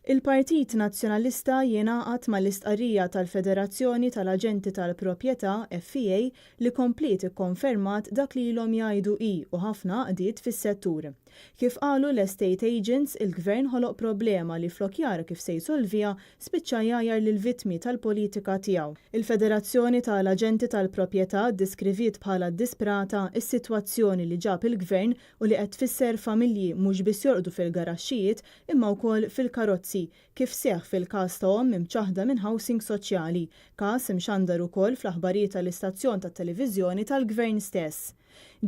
Il-Partit Nazzjonalista jingħaqad mal-istqarrija tal-Federazzjoni tal-Aġenti tal-Proprjetà FEA li komplet ikkonfermat dak li ilhom jgħidu u ħafna qdiet fis-settur. Kif qalu l-estate agents, il-Gvern ħoloq problema li flok jara kif se jsolvija spiċċa jgħajjar lill-vittmi tal-politika tiegħu. Il-Federazzjoni tal-Aġenti tal-Proprjetà ddeskriviet bħala disprata is-sitwazzjoni li ġab il-Gvern u li qed tfisser familji mhux biss jorqdu fil-garaxxijiet imma wkoll fil-karozzi kif seħħ fil-każ ta' omm imċaħda minn housing soċjali, każ imxandar ukoll fl-aħbarijiet tal-istazzjon tat-televiżjoni tal-Gvern stess.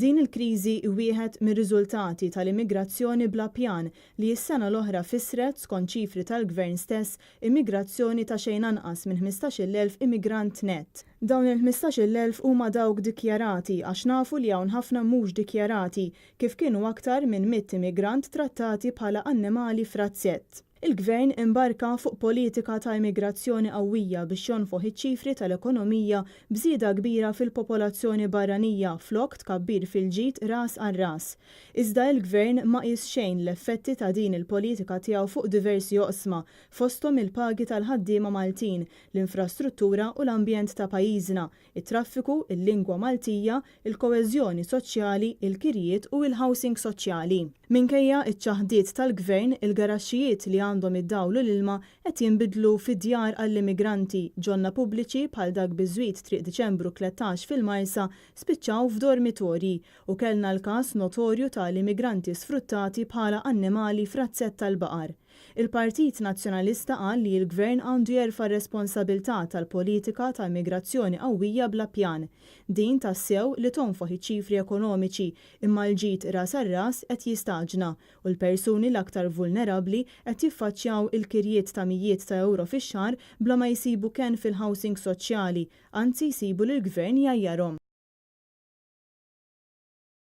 Din il-kriżi wieħed mir-riżultati tal-immigrazzjoni bla pjan li s-sena l-oħra fisret skont ċifri tal-Gvern stess immigrazzjoni ta' xejn anqas minn 15,000 immigrant net. Dawn il-15,000 huma dawk dikjarati għax nafu li hawn ħafna mhux dikjarati kif kienu aktar minn 100 immigrant trattati bħala annimali frazzett. Il-Gvern imbarka fuq politika ta' immigrazzjoni qawwija biex jonfoħ iċ-ċifri tal-ekonomija bżieda kbira fil-popolazzjoni barranija flok tkabbir fil-ġid ras għal ras. Iżda il-Gvern ma qis xejn l-effetti ta' din il-politika tiegħu fuq diversi oqsma fosthom il-pagi tal-ħaddiema Maltin, l-infrastruttura u l-ambjent ta' pajjiżna, it-traffiku, il-lingwa Maltija, il-koeżjoni soċjali, il-kirjiet u il-housing soċjali. Minkejja iċ-ċaħdiet tal-Gvern, il-garaxxijiet li għandhom id-dawl u l-ilma qed jinbidlu fid-djar għall-immigranti ġonna pubbliċi bħal dak biżwiet triq Diċembru 13 fil-Marsa spiċċaw f'dormitorji u kellna l-każ notorju tal-immigranti sfruttati bħala annimali frazzett tal-baqar. Il-Partit Nazzjonalista qal li l-Gvern għandu jerfa' r-responsabbiltà tal-politika ta' immigrazzjoni qawwija bla pjan. Din tassew li tonfoħ iċ-ċifri ekonomiċi imma l-ġid ras ar ras qed jistaġna u l-persuni l-aktar vulnerabbli qed jiffaċċjaw il-kirjiet ta' mijiet ta' euro fix-xahar bla ma jsibu kenn fil-housing soċjali, anzi jsibu li l-Gvern jgħajjarhom.